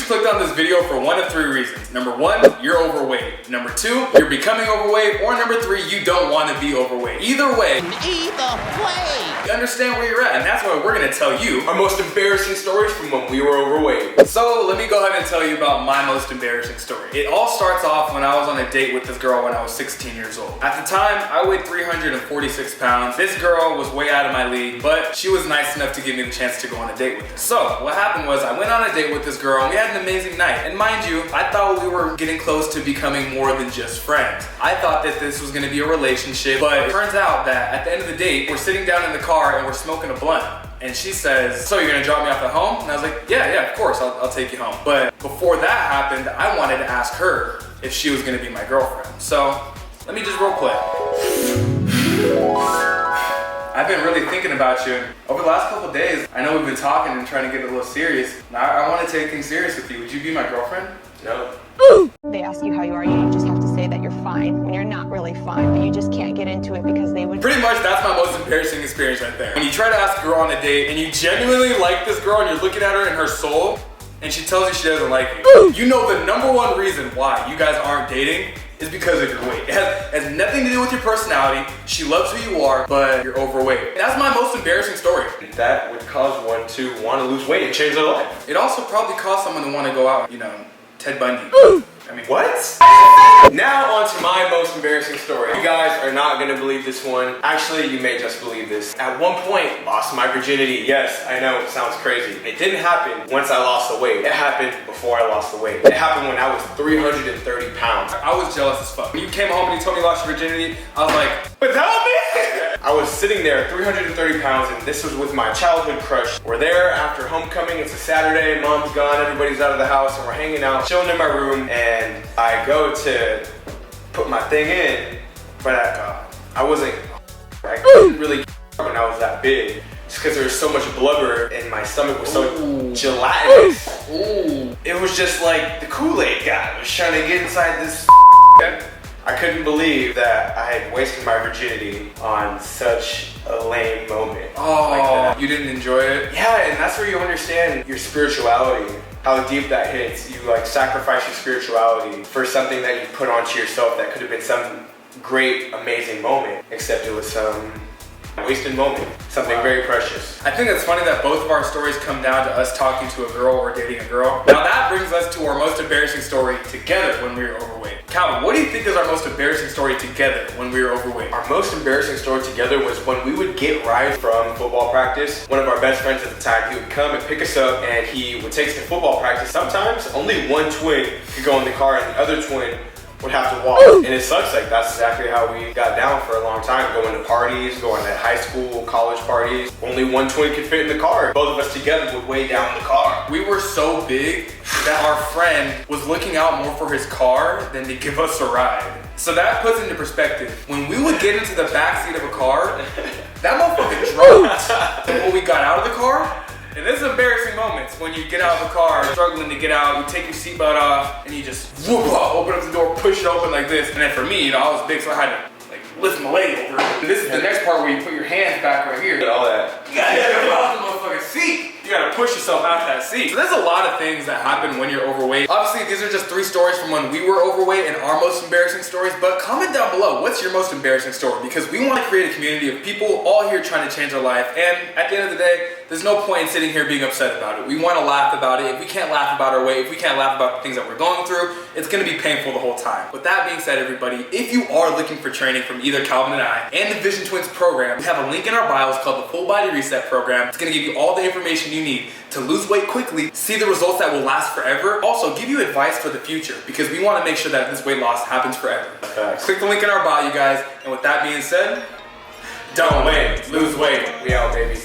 clicked on this video for one of three reasons. Number one, you're overweight. Number two, you're becoming overweight. Or number three, you don't want to be overweight. Either way, you understand where you're at, and that's why we're gonna tell you our most embarrassing stories from when we were overweight. So let me go ahead and tell you about my most embarrassing story. It all starts off when I was on a date with this girl when I was 16 years old. At the time, I weighed 346 pounds. This girl was way out of my league, but she was nice enough to give me the chance to go on a date with her. So what happened was I went on a date with this girl and we had an amazing night. And mind you, I thought we were getting close to becoming more than just friends. I thought that this was gonna be a relationship, but it turns out that at the end of the date, we're sitting down in the car and we're smoking a blunt. And she says, so you're gonna drop me off at home? And I was like, yeah, of course, I'll take you home. But before that happened, I wanted to ask her if she was gonna be my girlfriend. So let me just role play. I've been really thinking about you. Over the last couple of days, I know we've been talking and trying to get a little serious. Now I wanna take things serious with you. Would you be my girlfriend? No. They ask you how you are, you just have to say that you're fine when you're not really fine, but you just can't get into it because they would. Pretty much that's my most embarrassing experience right there. When you try to ask a girl on a date and you genuinely like this girl and you're looking at her in her soul and she tells you she doesn't like you. You know the number one reason why you guys aren't dating is because of your weight. It has nothing to do with your personality. She loves who you are, but you're overweight. That's my most embarrassing story. That would cause one to want to lose weight and change their life. It also probably caused someone to want to go out, Ted Bundy. I mean, what? Now on to my most embarrassing story. You guys are not gonna believe this one. Actually, you may just believe this. At one point, lost my virginity. Yes, I know, it sounds crazy. It didn't happen once I lost the weight. It happened before I lost the weight. It happened when I was 330 pounds. I was jealous as fuck. When you came home and you told me you lost your virginity, I was like, without me? I was sitting there, 330 pounds, and this was with my childhood crush. We're there after homecoming. It's a Saturday, mom's gone, everybody's out of the house, and we're hanging out, chilling in my room, and I go to put my thing in, but I couldn't really when I was that big, just because there was so much blubber and my stomach was so gelatinous. It was just like the Kool-Aid guy was trying to get inside this. I couldn't believe that I had wasted my virginity on such a lame moment. Oh, like that. You didn't enjoy it? Yeah, and that's where you understand your spirituality, how deep that hits. You sacrifice your spirituality for something that you put onto yourself that could have been some great, amazing moment, except it was some wasted moment, something very precious. I think it's funny that both of our stories come down to us talking to a girl or dating a girl. Now that brings us to our most embarrassing story together when we were overweight. Calvin, what do you think is our most embarrassing story together when we were overweight? Our most embarrassing story together was when we would get rides from football practice. One of our best friends at the time, he would come and pick us up and he would take us to football practice. Sometimes only one twin could go in the car and the other twin would have to walk. And it sucks, that's exactly how we got down for a long time. Going to parties, going to high school, college parties. Only one twin could fit in the car. Both of us together would weigh down the car. We were so big that our friend was looking out more for his car than to give us a ride. So that puts into perspective. When we would get into the backseat of a car, that motherfucker dropped. And when we got out of the car, and this is embarrassing moments when you get out of the car, struggling to get out, you take your seatbelt off, and you just whoop, open up the door, push it open like this. And then for me, I was big, so I had to lift my leg over. And this is the next part where you put your hands back right here. All that. You gotta get out of the motherfucking seat. You gotta push yourself out that seat. So there's a lot of things that happen when you're overweight. Obviously, these are just 3 stories from when we were overweight and our most embarrassing stories, but comment down below, what's your most embarrassing story? Because we wanna create a community of people all here trying to change their life, and at the end of the day, there's no point in sitting here being upset about it. We wanna laugh about it. If we can't laugh about our weight, if we can't laugh about the things that we're going through, it's gonna be painful the whole time. With that being said, everybody, if you are looking for training from either Calvin and I and the Vision Twins program, we have a link in our bio. It's called the Full Body Reset Program. It's gonna give you all the information you need to lose weight quickly, see the results that will last forever, also give you advice for the future, because we want to make sure that this weight loss happens forever. Click the link in our bio, you guys, and with that being said, don't wait, lose weight. We out, baby.